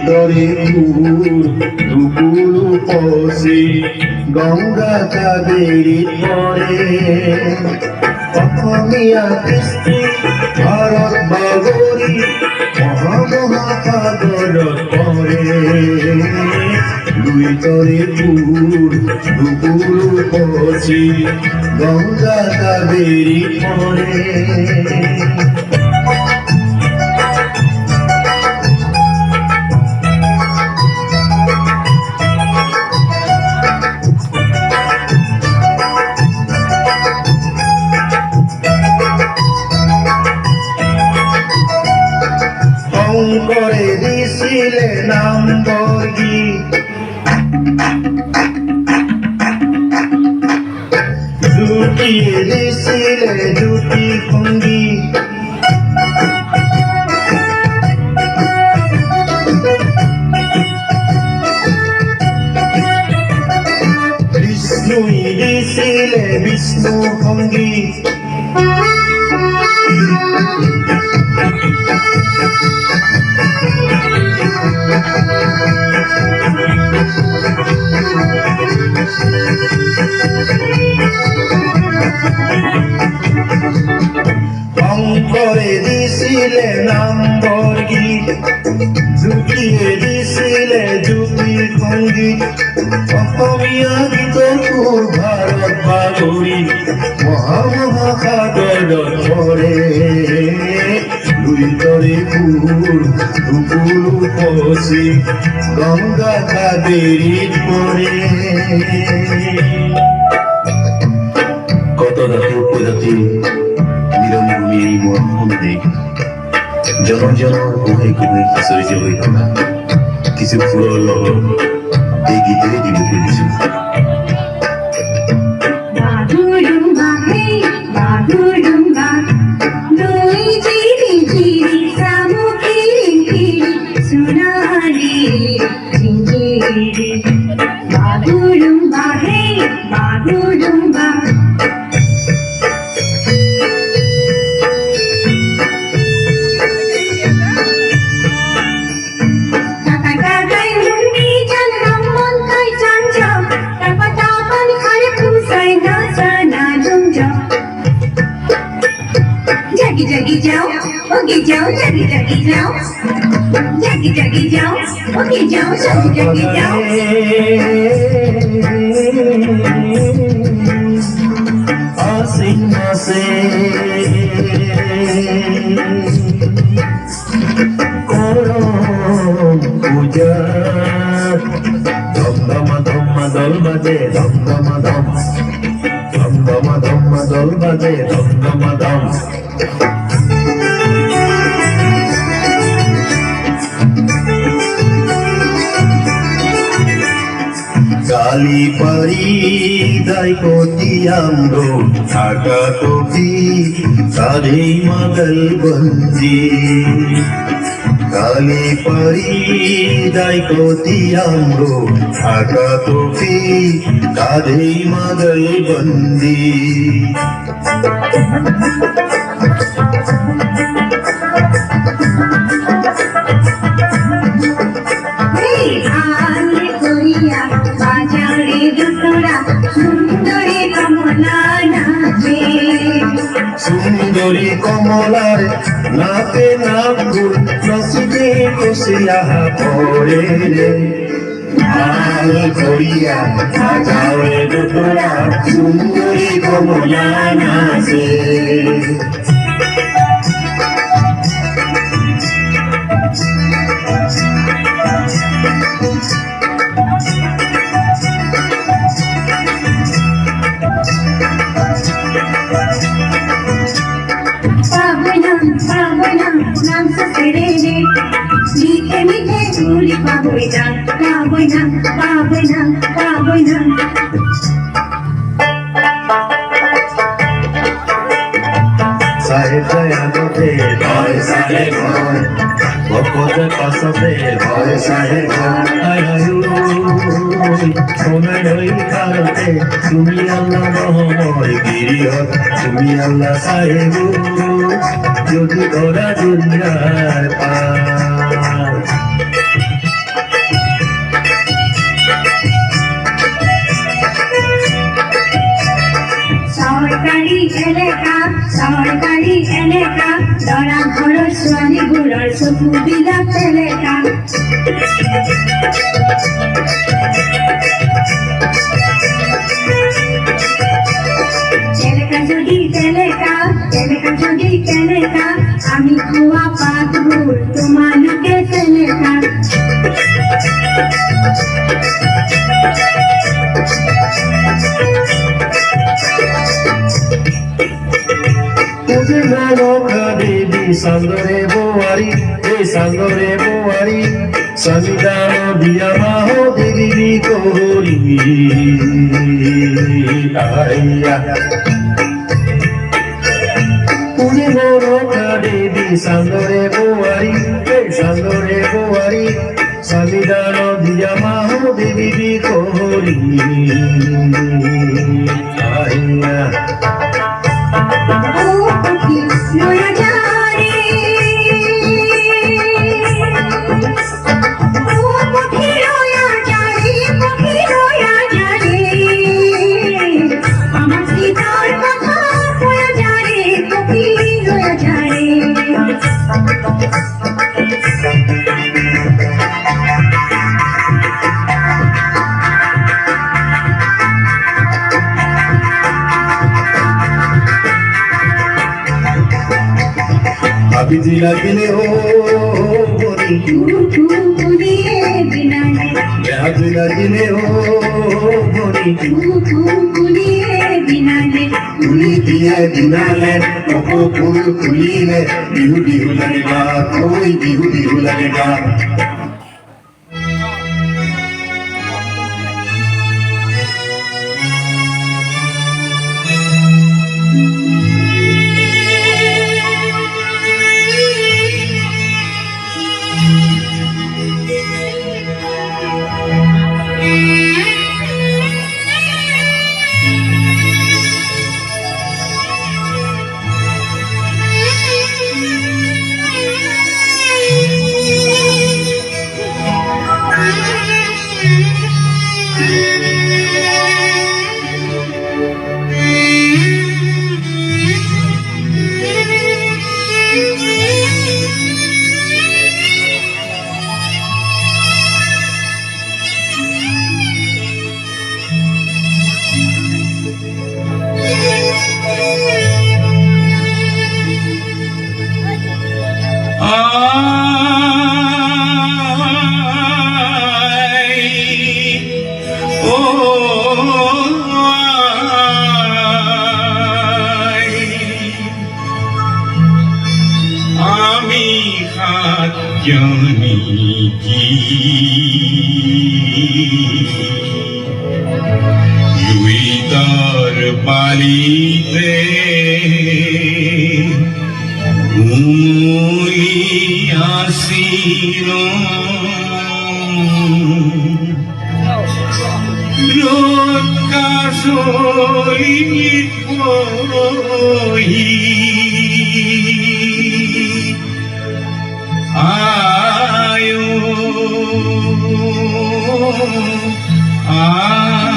তরে ফুল দুপুর পশে গঙ্গা কাবেরী পরে অসমীয়া কৃষ্টি ভারত বাগরী মহামহাসাগরত পরে দুই তরে ফুল দুপুর পশে গঙ্গা কাবেরী পরে করে দিছিলে নাম বর্গী জুটিয়ে দিছিলে জুটি ভঙ্গি বিষ্ণুই দিছিলে বিষ্ণু ভঙ্গি করে দিছিলে নাম বর্গী জুটিয়ে দিছিলে জুটি ভঙ্গি অসমীয়া গীতপুর ভারত বাগরী মহামহাসাগরত পৰে দুই তৰে ফুল দুপুৰ পশে গঙ্গা কাবেৰীত পৰে কত জাতি উপজাতি নিৰঞ্জনী এই মনখন দেশ জনৰ জনৰ কোহে কোহে জড়িত হৈ থকা কিছু ফুলৰ লগত এই গীতেৰে দিব খুজিছো जगी जाओ ओके जाओ जगी जगी जाओ जगी जगी जाओ ओके जाओ जगी जगी जाओ आसिन से करो पूजा धम धम दल बजे धम धम धम धम धम दल बजे धम धम धम কালি পারি দাই কোতিয়াম্রো ঢাকা টপি সারে মগল বন্দি কালি পারি দাই কোতিয়াম্রো ঢাকা টপি সারে মগল বন্দি সুন্দরী কমলার নাতে নাকুল নসিবে কষিয়া পড়ে রে লাল করিয়া সাজাওয়ে দুটোরা সুন্দরী কমলা নাচে नाम से तेरे ने मीठे मीठे झूली बाबोइना बाबोइना बाबोइना बाबोइना साहेब जयानते भय साहेब ভকতে পাছতে ভয় সাহেব সোনাই নই কারতে তুমি আল্লাহ মহময় গিরিহত তুমি আল্লাহ সাহেব যদি ধরা দুনিয়ার পার দৰা ঘৰৰ ছোৱালীবোৰৰ চকুবিলাক তেলেকা তেলেকা যদি তেলেকা আমি খোৱা পাতবোৰ তোমালোকে তেলেকা तुझे मनोखा देवी सागरे बोवारी हे सागरे बोवारी संविधान दिया माहो देवी कोरी आया तुझे मनोखा देवी सागरे बोवारी हे सागरे बोवारी संविधान दिया माहो देवी कोरी आया ও পাখি নয়া যারে ও পাখি নয়া যারে আমার সীতার কথা নয়া যারে পাখি নয়া যারে अभी जिला गिले हो बोली কুকুরিয়ে বিনালে जिला गिले हो बोली কুকুরিয়ে বিনালে कुली दिए दिनाले कोको फूल कुलीले बिहू बिहू लगेगा कोई बिहू बिहू लगेगा জানি কি জুইতার বাড়িতে ঘুমলি আসিল রোদ কাশলি কহি आयो आ